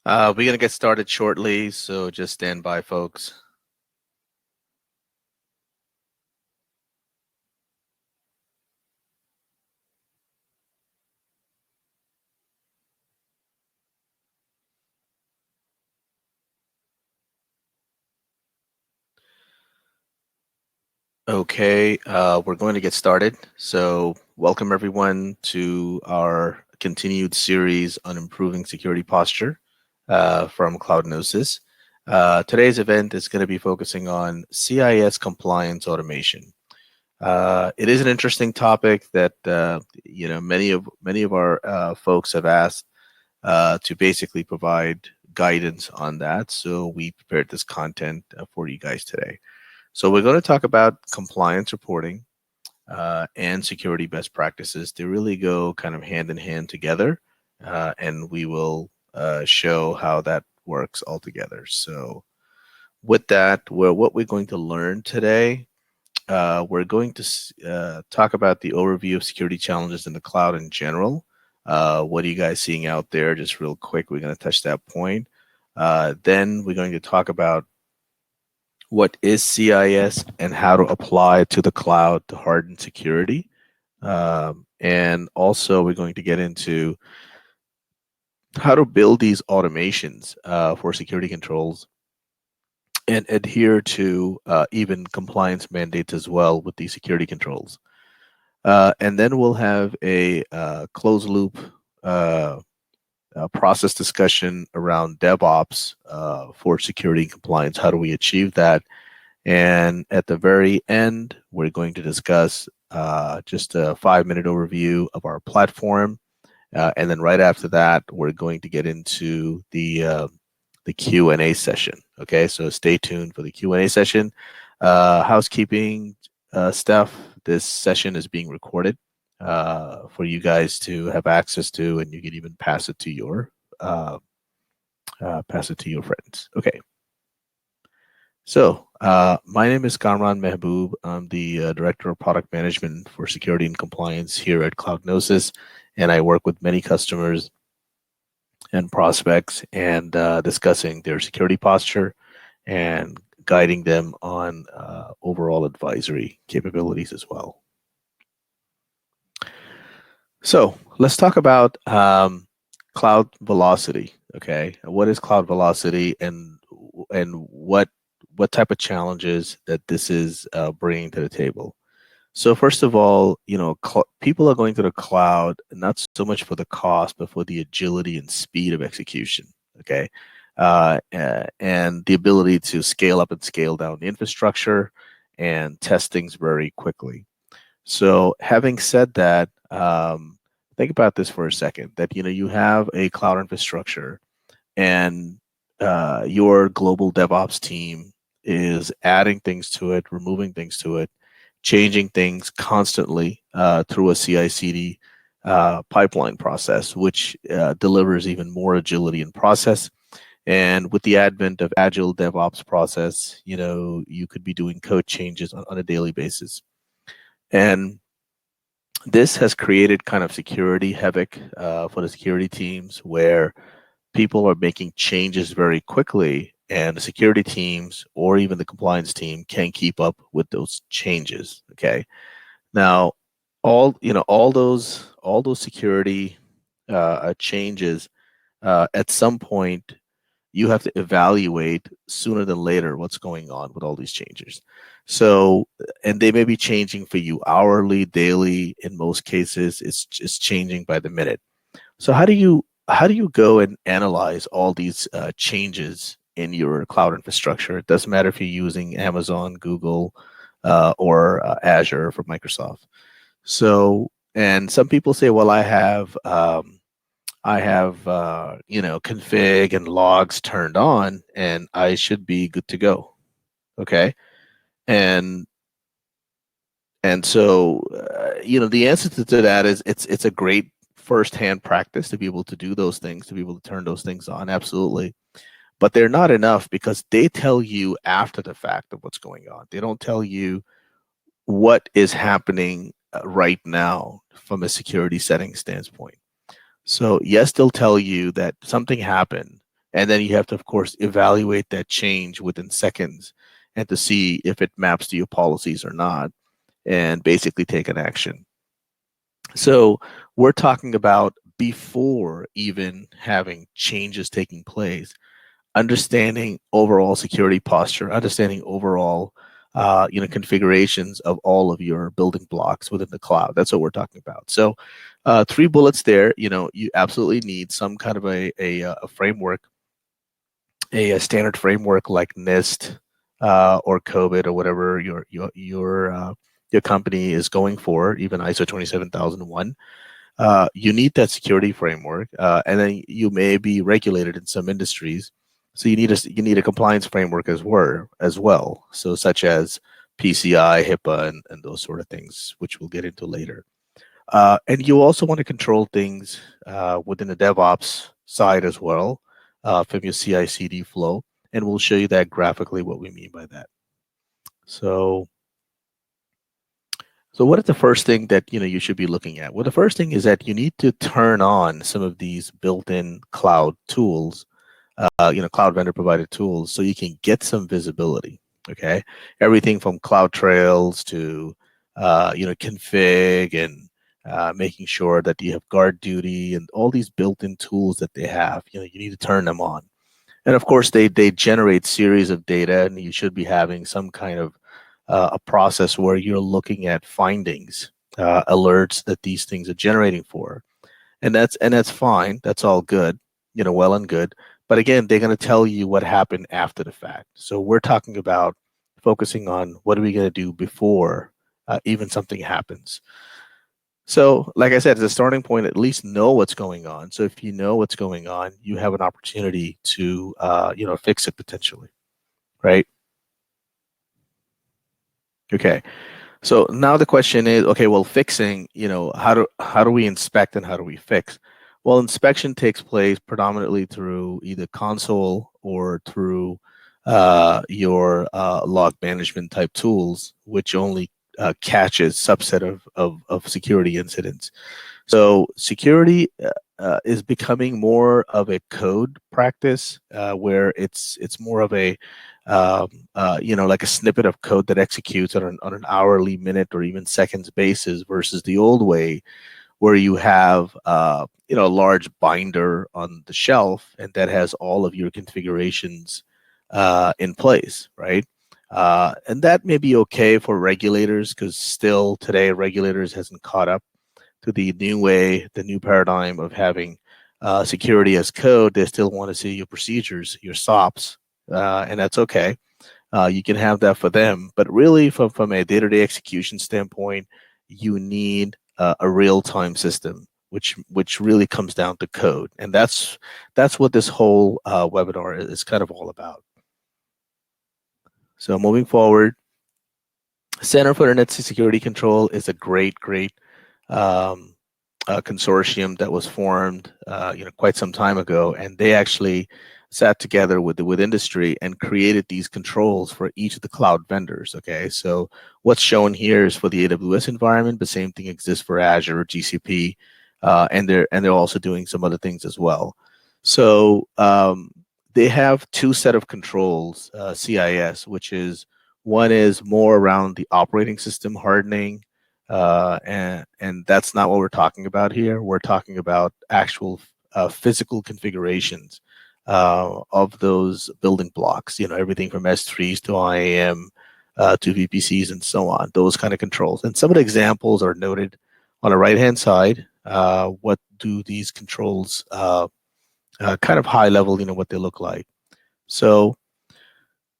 We're going to get started shortly, so just stand by, folks. Okay, we're going to get started. So welcome everyone to our continued series on improving security posture from CloudNosis. Today's event is going to be focusing on CIS compliance automation. It is an interesting topic that many of our folks have asked to basically provide guidance on that. So we prepared this content for you guys today. So we're going to talk about compliance reporting and security best practices. They really go kind of hand in hand together, and we will show how that works all together. So with that, what we're going to learn today, we're going to talk about the overview of security challenges in the cloud in general. What are you guys seeing out there? Just real quick, we're going to touch that point. Then we're going to talk about what is CIS and how to apply it to the cloud to harden security. And also, we're going to get into how to build these automations for security controls and adhere to even compliance mandates as well with these security controls. And then we'll have a closed loop process discussion around DevOps for security and compliance. How do we achieve that? And at the very end, we're going to discuss just a 5-minute overview of our platform. And then right after that, we're going to get into the Q&A session. Okay, so stay tuned for the Q&A session. Housekeeping stuff, this session is being recorded for you guys to have access to, and you can even pass it to your friends. Okay. So my name is Kamran Mehboob. I'm the Director of Product Management for Security and Compliance here at CloudNosis, and I work with many customers and prospects and discussing their security posture and guiding them on overall advisory capabilities as well. So let's talk about cloud velocity. Okay, what is cloud velocity, and what type of challenges that this is bringing to the table? So first of all, people are going to the cloud not so much for the cost, but for the agility and speed of execution. Okay, and the ability to scale up and scale down the infrastructure and test things very quickly. So having said that, think about this for a second, that you have a cloud infrastructure and your global DevOps team is adding things to it, removing things to it, changing things constantly through a CI/CD pipeline process, which delivers even more agility in process. And with the advent of agile DevOps process, you could be doing code changes on a daily basis. And this has created kind of security havoc for the security teams, where people are making changes very quickly, and the security teams or even the compliance team can't keep up with those changes. Okay, now all those security changes, at some point you have to evaluate sooner than later what's going on with all these changes. So, and they may be changing for you hourly, daily. In most cases, it's just changing by the minute. So how do you go and analyze all these changes in your cloud infrastructure? It doesn't matter if you're using Amazon, Google, or Azure for Microsoft. So, and some people say, well, I have config and logs turned on, and I should be good to go. Okay, and so the answer to that is it's a great first-hand practice to be able to do those things, to be able to turn those things on. Absolutely. But they're not enough, because they tell you after the fact of what's going on. They don't tell you what is happening right now from a security setting standpoint. So yes, they'll tell you that something happened And then you have to, of course, evaluate that change within seconds and to see if it maps to your policies or not, and basically take an action. So we're talking about before even having changes taking place, understanding overall security posture, understanding overall configurations of all of your building blocks within the cloud. That's what we're talking about. So 3 bullets there. You absolutely need some kind of a framework, a standard framework like NIST or COVID or whatever your company is going for, even ISO 27001. You need that security framework, and then you may be regulated in some industries, so you need a compliance framework as well. So such as PCI, HIPAA, and those sort of things, which we'll get into later. And you also want to control things within the DevOps side as well, from your CI/CD flow, and we'll show you that graphically what we mean by that. So what is the first thing that you should be looking at? Well, the first thing is that you need to turn on some of these built-in cloud tools, cloud vendor provided tools, so you can get some visibility. Okay, everything from CloudTrails to config and making sure that you have guard duty and all these built-in tools that they have. You need to turn them on, and of course they generate series of data, and you should be having some kind of a process where you're looking at findings, alerts that these things are generating for, and that's fine. That's all good, well and good. But again, they're going to tell you what happened after the fact. So we're talking about focusing on what are we going to do before even something happens. So, like I said, as a starting point, at least know what's going on. So if you know what's going on, you have an opportunity to fix it potentially, right? Okay. So now the question is, okay, well, fixing, how do we inspect and how do we fix? Well, inspection takes place predominantly through either console or through your log management type tools, which only catches subset of security incidents. So security is becoming more of a code practice where it's more of a like a snippet of code that executes on an hourly, minute, or even seconds basis versus the old way where you have a large binder on the shelf and that has all of your configurations in place, right? And that may be okay for regulators because still today regulators hasn't caught up to the new way, the new paradigm of having security as code. They still want to see your procedures, your SOPs, and that's okay. You can have that for them, but really from a day-to-day execution standpoint, you need a real-time system, which really comes down to code, and that's what this whole webinar is kind of all about. So moving forward, Center for Internet Security Control is a great consortium that was formed quite some time ago, and they actually sat together with industry and created these controls for each of the cloud vendors. Okay, so what's shown here is for the AWS environment, but same thing exists for Azure or GCP, and they're also doing some other things as well. So they have 2 set of controls, CIS, which is one is more around the operating system hardening. And that's not what we're talking about here. We're talking about actual physical configurations of those building blocks. Everything from S3s to IAM to VPCs and so on. Those kind of controls. And some of the examples are noted on the right-hand side. What do these controls kind of high level? What they look like. So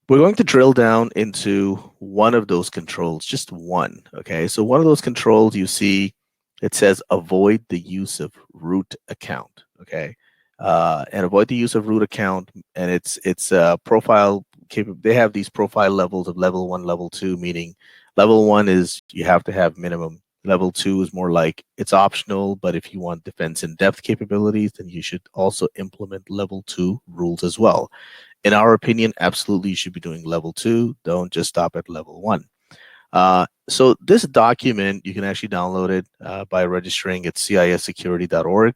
we're going to drill down into one of those controls, just one. Okay, so one of those controls you see, it says avoid the use of root account. Okay, and avoid the use of root account, and it's profile capable. They have these profile levels of level 1, level 2, meaning level 1 is you have to have minimum. Level 2 is more like it's optional, but if you want defense in depth capabilities, then you should also implement level 2 rules as well. In our opinion, absolutely you should be doing level 2. Don't just stop at level 1. So this document, you can actually download it by registering at cissecurity.org.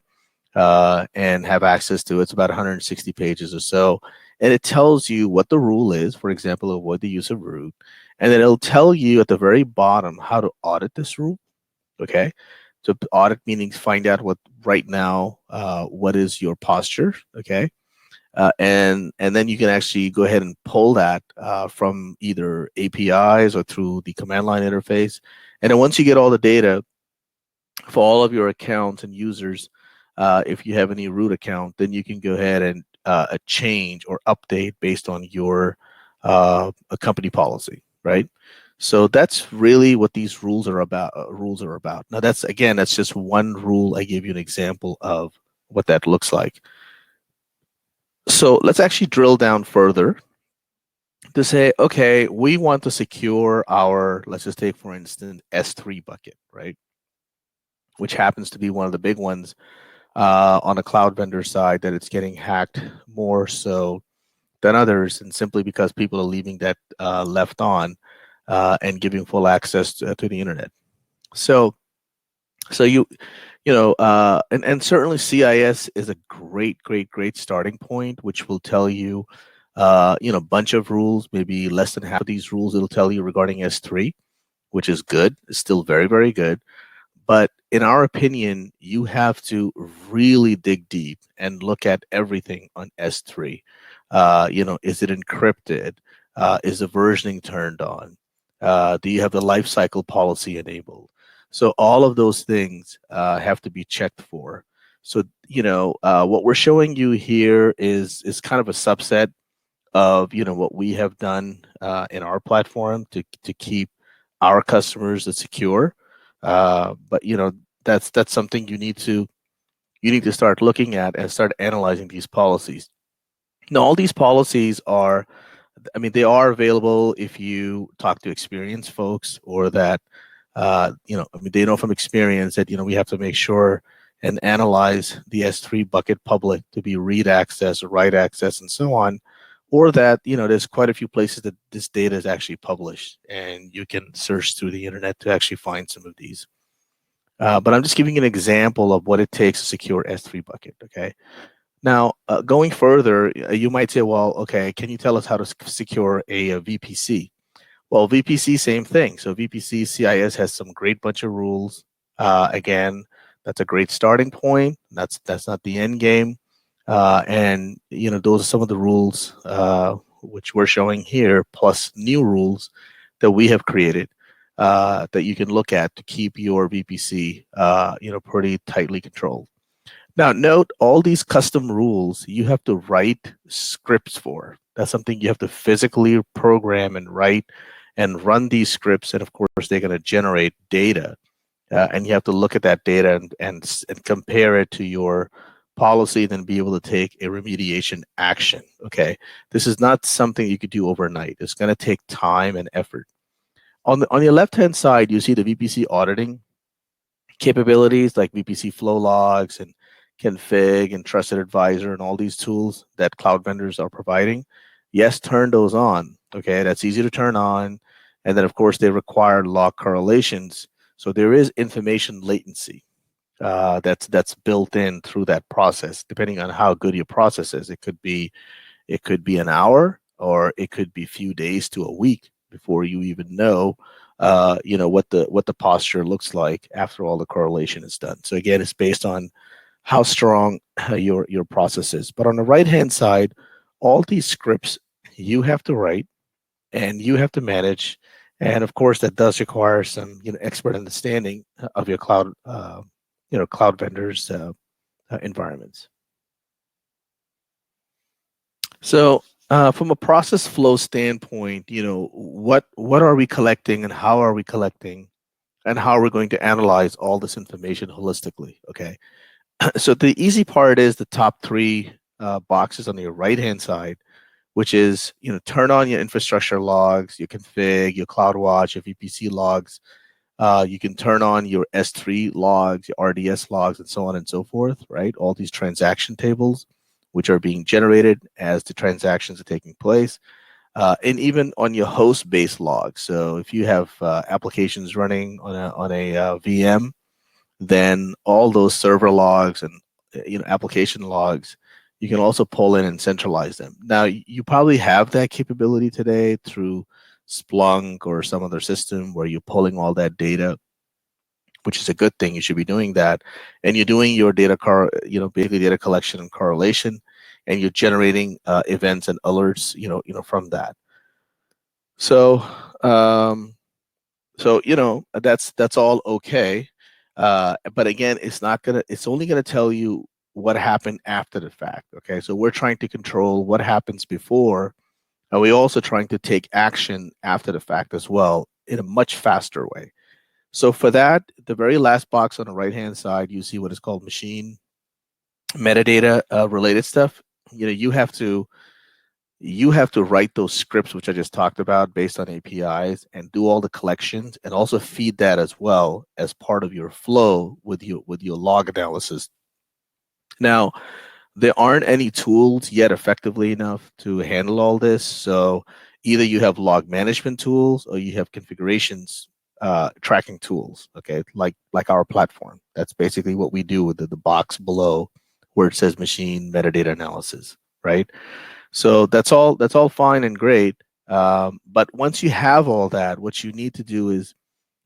and have access to it. It's about 160 pages or so. And it tells you what the rule is, for example, avoid the use of root. And then it'll tell you at the very bottom how to audit this rule. Okay. So audit meaning find out what right now, what is your posture. Okay. And then you can actually go ahead and pull that from either APIs or through the command line interface. And then once you get all the data for all of your accounts and users, if you have any root account, then you can go ahead and change or update based on your a company policy, right? So that's really what these rules are about. Now, that's just one rule. I gave you an example of what that looks like. So let's actually drill down further to say, okay, we want to secure our, let's just take, for instance, S3 bucket, right? Which happens to be one of the big ones on the cloud vendor side, that it's getting hacked more so than others, and simply because people are leaving that left on and giving full access to the internet. So and certainly CIS is a great starting point, which will tell you, a bunch of rules, maybe less than half of these rules it'll tell you regarding S3, which is good. It's still very good. But in our opinion, you have to really dig deep and look at everything on S3. Is it encrypted? Is the versioning turned on? Do you have the lifecycle policy enabled? So all of those things have to be checked for. So what we're showing you here is kind of a subset of what we have done in our platform to keep our customers secure. But that's something you need to start looking at and start analyzing these policies. Now, all these policies are, I mean, they are available if you talk to experienced folks, or that they know from experience that we have to make sure and analyze the S3 bucket public to be read access or write access and so on, or that there's quite a few places that this data is actually published, and you can search through the internet to actually find some of these. But I'm just giving you an example of what it takes to secure S3 bucket. Okay. Now, going further, you might say, well, okay, can you tell us how to secure a VPC? Well, VPC, same thing. So VPC CIS has some great bunch of rules. Again, that's a great starting point. That's not the end game. And those are some of the rules which we're showing here, plus new rules that we have created that you can look at to keep your VPC pretty tightly controlled. Now, note all these custom rules you have to write scripts for. That's something you have to physically program and write and run these scripts. And of course, they're going to generate data. And you have to look at that data and compare it to your policy, then be able to take a remediation action. Okay. This is not something you could do overnight. It's going to take time and effort. On the left-hand side, you see the VPC auditing capabilities like VPC flow logs and config and trusted advisor and all these tools that cloud vendors are providing. Yes, turn those on. Okay, that's easy to turn on. And then of course they require log correlations. So there is information latency that's built in through that process, depending on how good your process is. It could be an hour, or it could be a few days to a week before you even know what the posture looks like after all the correlation is done. So again, it's based on how strong your process is. But on the right hand side, all these scripts you have to write and you have to manage, and of course that does require some expert understanding of your cloud cloud vendors environments. So from a process flow standpoint, what are we collecting and how are we collecting, and how are we going to analyze all this information holistically? Okay. So the easy part is the top three boxes on your right-hand side, which is, turn on your infrastructure logs, your config, your CloudWatch, your VPC logs. You can turn on your S3 logs, your RDS logs, and so on and so forth, right? All these transaction tables, which are being generated as the transactions are taking place. And even on your host-based logs. So if you have applications running on a VM, then all those server logs and application logs, you can also pull in and centralize them. Now, you probably have that capability today through Splunk or some other system where you're pulling all that data, which is a good thing. You should be doing that, and you're doing your basically data collection and correlation, and you're generating events and alerts, from that. So, that's all okay, but again, it's only gonna tell you what happened after the fact. Okay, so we're trying to control what happens before, and we're also trying to take action after the fact as well in a much faster way. So for that, the very last box on the right-hand side, you see what is called machine metadata related stuff. You have to write those scripts, which I just talked about, based on APIs, and do all the collections, and also feed that as well as part of your flow with your log analysis. Now, there aren't any tools yet effectively enough to handle all this. So either you have log management tools or you have configurations tracking tools. Okay, like our platform. That's basically what we do with the box below where it says machine metadata analysis, right? So that's all fine and great. But once you have all that, what you need to do is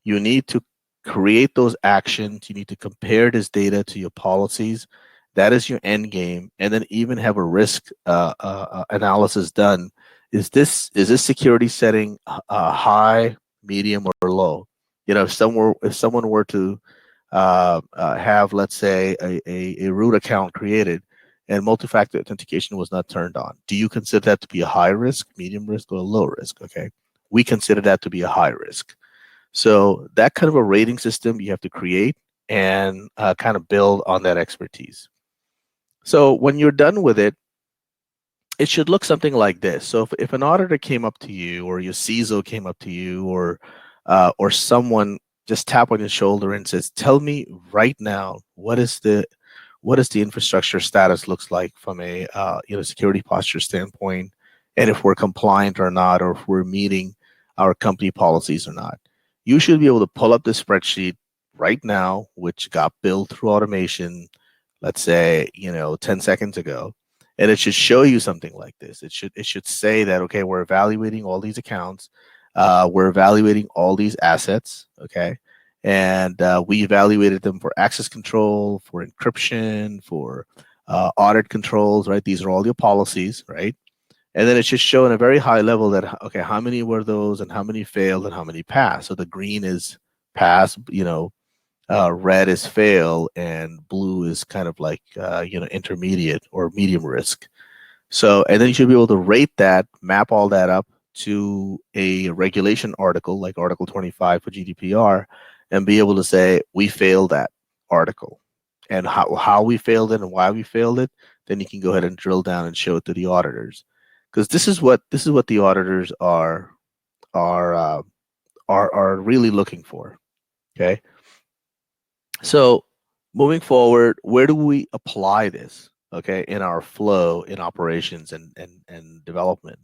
you need to create those actions. You need to compare this data to your policies. That is your end game, and then even have a risk analysis done. Is this security setting high, medium, or low? If someone were to have, let's say, a root account created and multi-factor authentication was not turned on, do you consider that to be a high risk, medium risk, or a low risk? Okay, we consider that to be a high risk. So that kind of a rating system you have to create and kind of build on that expertise. So when you're done with it, it should look something like this. So if an auditor came up to you, or your CISO came up to you, or someone just tap on your shoulder and says, "Tell me right now what is the infrastructure status looks like from a security posture standpoint, and if we're compliant or not, or if we're meeting our company policies or not." You should be able to pull up the spreadsheet right now, which got built through automation, let's say 10 seconds ago, and it should show you something like this. It should say that, okay, we're evaluating all these accounts, we're evaluating all these assets, okay, and we evaluated them for access control, for encryption, for audit controls, right? These are all your policies, right? And then it should show in a very high level that, okay, how many were those, and how many failed, and how many passed. So the green is pass, red is fail, and blue is kind of like intermediate or medium risk. So, and then you should be able to rate that, map all that up to a regulation article like Article 25 for GDPR, and be able to say, we failed that article, and how we failed it and why we failed it. Then you can go ahead and drill down and show it to the auditors, because this is what the auditors are really looking for. Okay. So moving forward, where do we apply this? Okay, in our flow, in operations and development.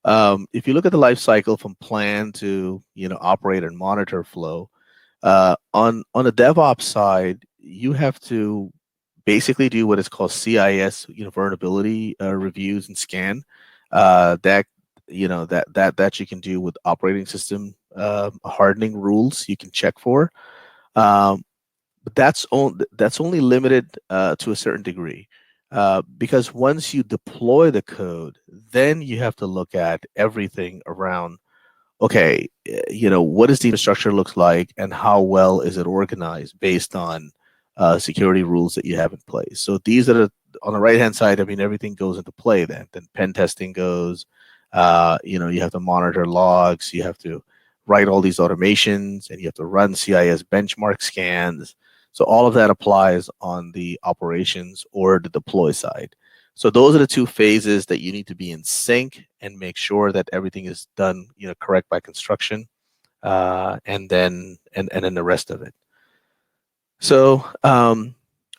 If you look at the life cycle from plan to operate and monitor flow, on the DevOps side, you have to basically do what is called CIS vulnerability reviews and scan. That you can do with operating system hardening rules. You can check for. But that's only limited to a certain degree, because once you deploy the code, then you have to look at everything around. Okay, what does the infrastructure looks like, and how well is it organized based on security rules that you have in place. So these are on the right hand side. I mean, everything goes into play. Then pen testing goes. You have to monitor logs. You have to write all these automations, and you have to run CIS benchmark scans. So all of that applies on the operations or the deploy side. So those are the two phases that you need to be in sync and make sure that everything is done, correct by construction, and then the rest of it. So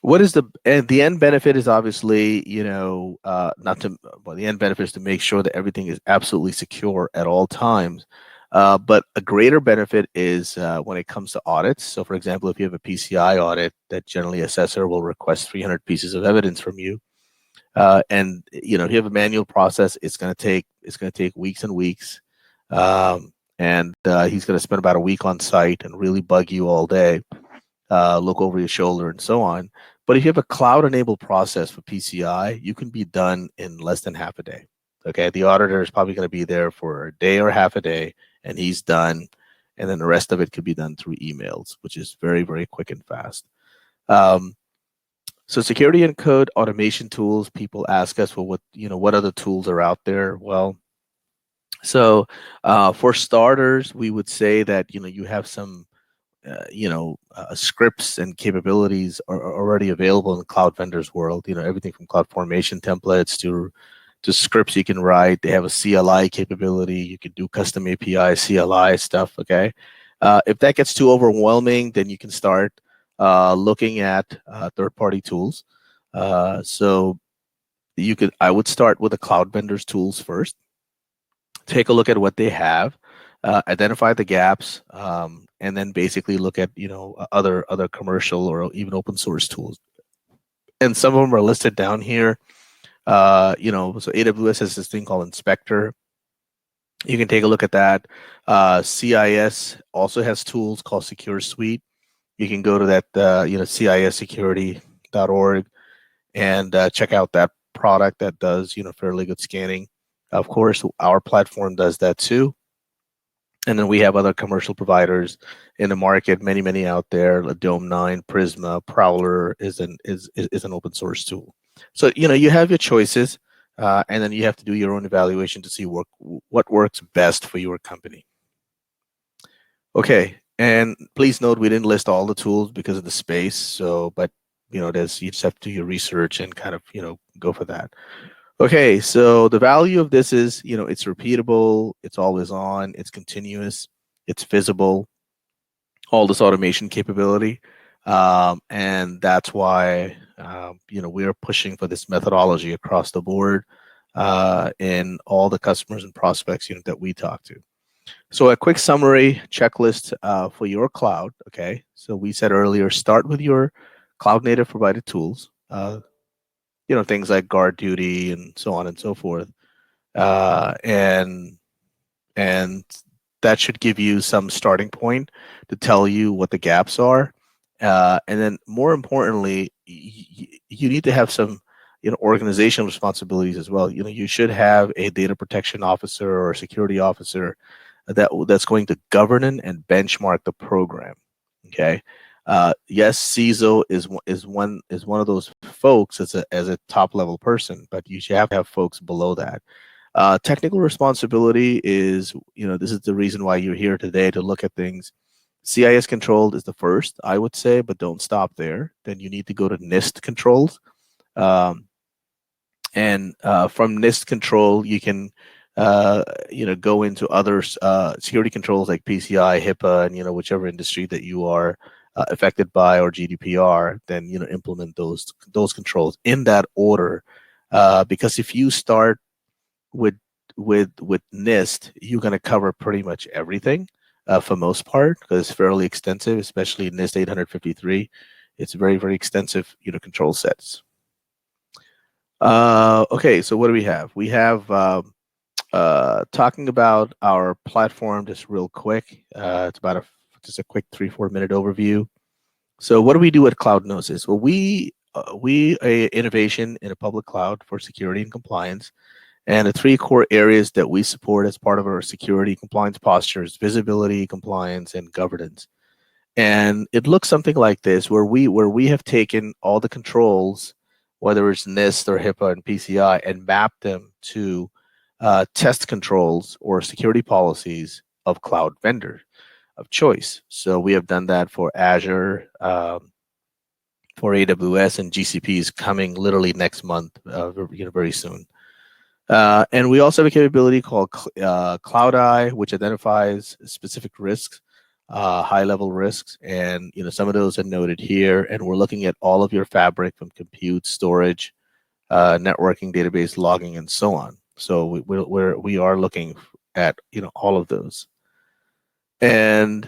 what is the end benefit is obviously, the end benefit is to make sure that everything is absolutely secure at all times. But a greater benefit is when it comes to audits. So for example, if you have a PCI audit, that generally assessor will request 300 pieces of evidence from you. And if you have a manual process, it's going to take weeks and weeks. And he's going to spend about a week on site and really bug you all day, look over your shoulder and so on. But if you have a cloud-enabled process for PCI, you can be done in less than half a day. Okay, the auditor is probably going to be there for a day or half a day, and he's done. And then the rest of it could be done through emails, which is very, very quick and fast. So security and code automation tools, people ask us, well, what other tools are out there? Well, so for starters, we would say that, you have some, scripts and capabilities are already available in the cloud vendors world, everything from cloud formation templates to scripts you can write. They have a CLI capability. You can do custom API, CLI stuff, okay? If that gets too overwhelming, then you can start looking at third-party tools. So I would start with the cloud vendors tools first. Take a look at what they have, identify the gaps, and then basically look at other commercial or even open source tools. And some of them are listed down here. So AWS has this thing called Inspector. You can take a look at that. CIS also has tools called Secure Suite. You can go to that, cissecurity.org and check out that product that does, fairly good scanning. Of course, our platform does that too. And then we have other commercial providers in the market, many out there. Dome9, Prisma, Prowler is an open source tool. So you have your choices, and then you have to do your own evaluation to see what works best for your company. Okay, and please note we didn't list all the tools because of the space. So, but you just have to do your research and kind of go for that. Okay, so the value of this is, it's repeatable, it's always on, it's continuous, it's visible, all this automation capability. And that's why, we are pushing for this methodology across the board in all the customers and prospects that we talk to. So a quick summary checklist for your cloud, okay? So we said earlier, start with your cloud native provided tools. Things like guard duty and so on and so forth, and that should give you some starting point to tell you what the gaps are, and then more importantly, you need to have some organizational responsibilities as well. You should have a data protection officer or a security officer that's going to govern and benchmark the program. Okay. Yes, CISO is one of those folks as a top level person, but you should have to have folks below that. Technical responsibility is, this is the reason why you're here today, to look at things. CIS Controls is the first, I would say, but don't stop there. Then you need to go to NIST Controls. And from NIST Control, you can go into other security controls like PCI, HIPAA, and whichever industry that you are affected by, or GDPR. Then implement those controls in that order, because if you start with NIST, you're going to cover pretty much everything for most part, because it's fairly extensive, especially NIST 853. It's very, very extensive control sets. Okay, so what do we have? We have talking about our platform just real quick. It's about just a quick 3-4 minute overview. So what do we do at CloudGnosis? Well, we a innovation in a public cloud for security and compliance, and the 3 core areas that we support as part of our security compliance postures: visibility, compliance, and governance. And it looks something like this, where we have taken all the controls, whether it's NIST or HIPAA and PCI, and mapped them to test controls or security policies of cloud vendor of choice. So we have done that for Azure, for AWS, and GCP is coming literally next month, very soon. And we also have a capability called Cloud Eye, which identifies specific risks, high-level risks, and some of those are noted here. And we're looking at all of your fabric, from compute, storage, networking, database, logging, and so on. So we are looking at all of those. And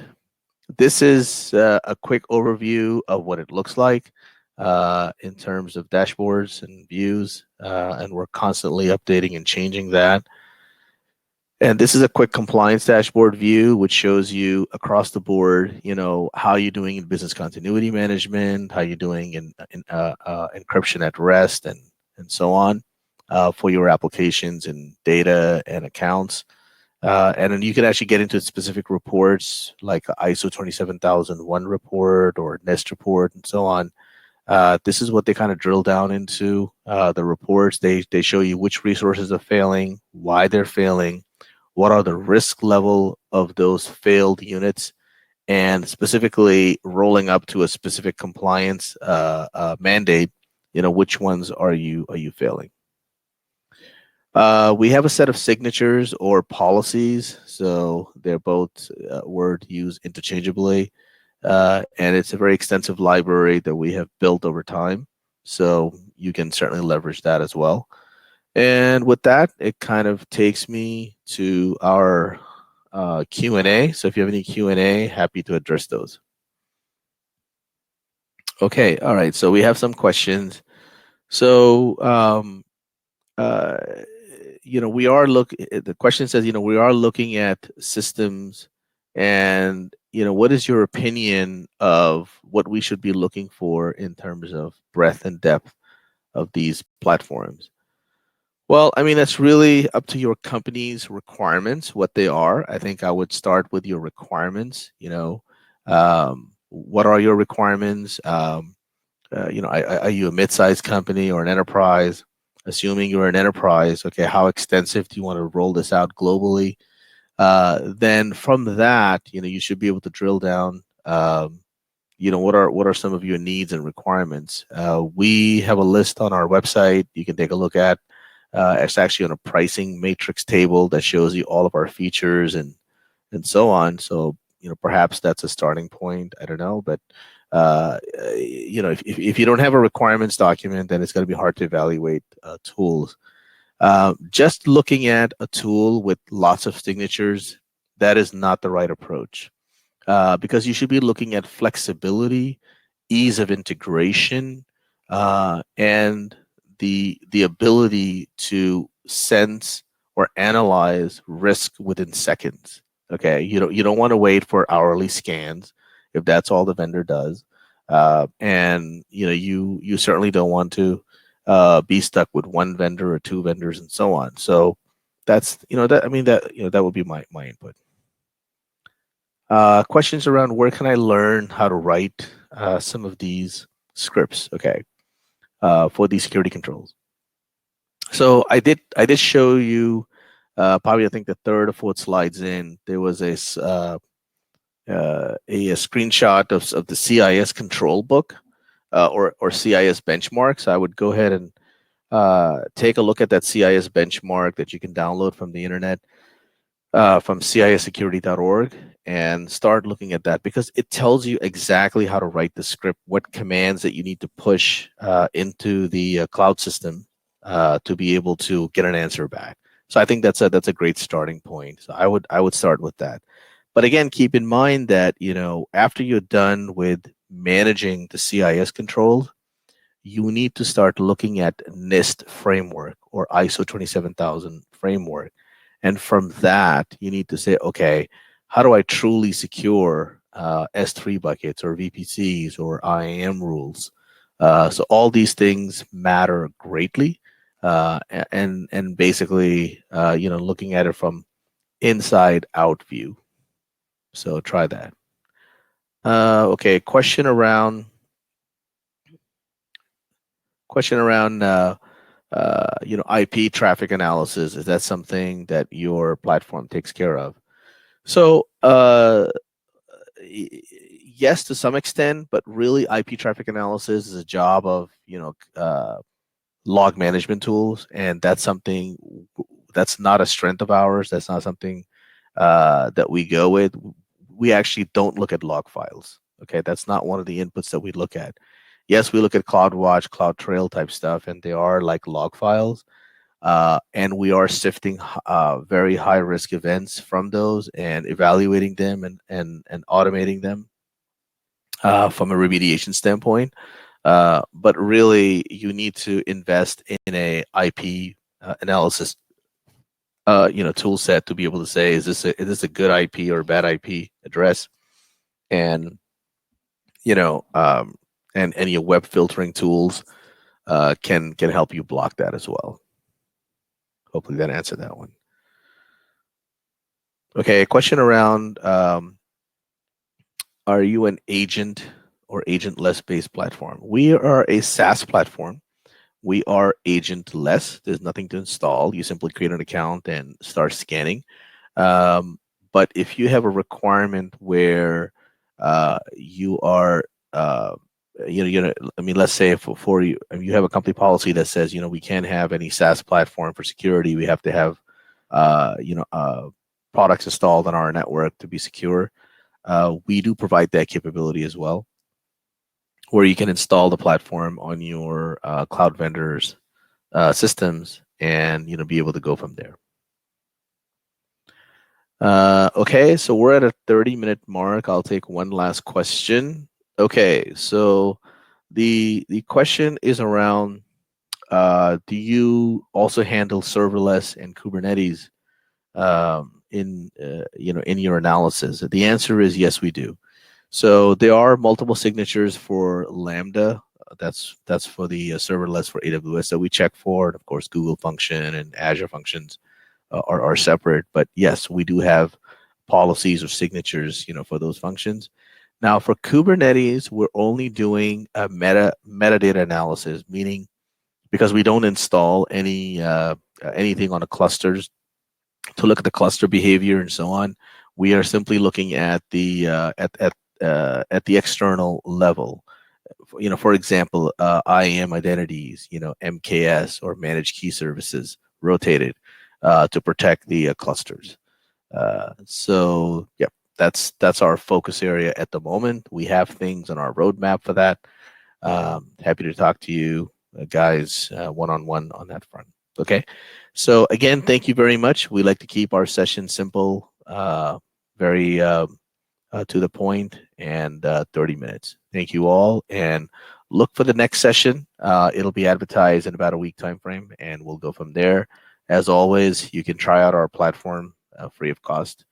this is a quick overview of what it looks like in terms of dashboards and views, and we're constantly updating and changing that. And this is a quick compliance dashboard view, which shows you across the board, how you're doing in business continuity management, how you're doing in encryption at rest, and so on for your applications and data and accounts. And then you can actually get into specific reports like ISO 27001 report or NIST report and so on. This is what they kind of drill down into the reports. They show you which resources are failing, why they're failing, what are the risk level of those failed units, and specifically rolling up to a specific compliance mandate. Which ones are you failing? We have a set of signatures or policies, so they're both word used interchangeably, and it's a very extensive library that we have built over time. So you can certainly leverage that as well. And with that, it kind of takes me to our Q&A. So if you have any Q&A, happy to address those. Okay, all right. So we have some questions. So the question says, we are looking at systems, and what is your opinion of what we should be looking for in terms of breadth and depth of these platforms? Well, I mean, that's really up to your company's requirements, what they are. I think I would start with your requirements. What are your requirements? Are you a mid-sized company or an enterprise? Assuming you're an enterprise, okay, how extensive do you want to roll this out globally? Then from that, you should be able to drill down. What are some of your needs and requirements? We have a list on our website you can take a look at. It's actually on a pricing matrix table that shows you all of our features and so on. So perhaps that's a starting point. I don't know, but if you don't have a requirements document, then it's going to be hard to evaluate tools. Just looking at a tool with lots of signatures, that is not the right approach, because you should be looking at flexibility, ease of integration, and the ability to sense or analyze risk within seconds. Okay, you don't want to wait for hourly scans if that's all the vendor does, and you certainly don't want to be stuck with one vendor or two vendors and so on. So that's that would be my input. Questions around where can I learn how to write some of these scripts? Okay, for these security controls. So I did show you probably I think the third or fourth slides in. There was a screenshot of the CIS control book or CIS benchmark. So I would go ahead and take a look at that CIS benchmark that you can download from the internet from cissecurity.org and start looking at that, because it tells you exactly how to write the script, what commands that you need to push into the cloud system to be able to get an answer back. So I think that's a great starting point. So I would start with that. But again, keep in mind that after you're done with managing the CIS controls, you need to start looking at NIST framework or ISO 27000 framework. And from that, you need to say, okay, how do I truly secure S3 buckets or VPCs or IAM rules? So all these things matter greatly. And basically, looking at it from inside out view. So try that. Okay, question around IP traffic analysis. Is that something that your platform takes care of? So yes, to some extent, but really IP traffic analysis is a job of log management tools, and that's something that's not a strength of ours. That's not something that we go with. We actually don't look at log files. Okay, that's not one of the inputs that we look at. Yes, we look at CloudWatch, CloudTrail type stuff, and they are like log files. and we are sifting very high risk events from those and evaluating them and automating them from a remediation standpoint. But really, you need to invest in a IP analysis, tool set to be able to say, is this a good IP or a bad IP address? And you know, and any web filtering tools can help you block that as well. Hopefully that answered that one. Okay, a question around, are you an agent or agentless based platform? We are a SaaS platform. We are agentless. There's nothing to install. You simply create an account and start scanning. But if you have a requirement where you are, I mean, let's say for you, you have a company policy that says, we can't have any SaaS platform for security. We have to have, products installed on our network to be secure. We do provide that capability as well, where you can install the platform on your cloud vendors' systems and be able to go from there. Okay, so we're at a 30-minute mark. I'll take one last question. Okay, so the question is around, do you also handle serverless and Kubernetes in your analysis? The answer is yes, we do. So there are multiple signatures for Lambda. That's for the serverless for AWS that we check for. And of course, Google function and Azure functions are separate. But yes, we do have policies or signatures, for those functions. Now for Kubernetes, we're only doing a metadata analysis, meaning because we don't install anything on the clusters to look at the cluster behavior and so on. We are simply looking at the external level. For example, IAM identities, MKS or managed key services rotated to protect the clusters. So yeah, that's our focus area at the moment. We have things on our roadmap for that. Happy to talk to you guys one-on-one on that front. Okay, so again, thank you very much. We like to keep our session simple, very to the point, and 30 minutes. Thank you all, and look for the next session. It'll be advertised in about a week time frame, and we'll go from there. As always, you can try out our platform free of cost,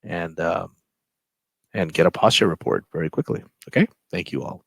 and get a posture report very quickly. Okay, thank you all.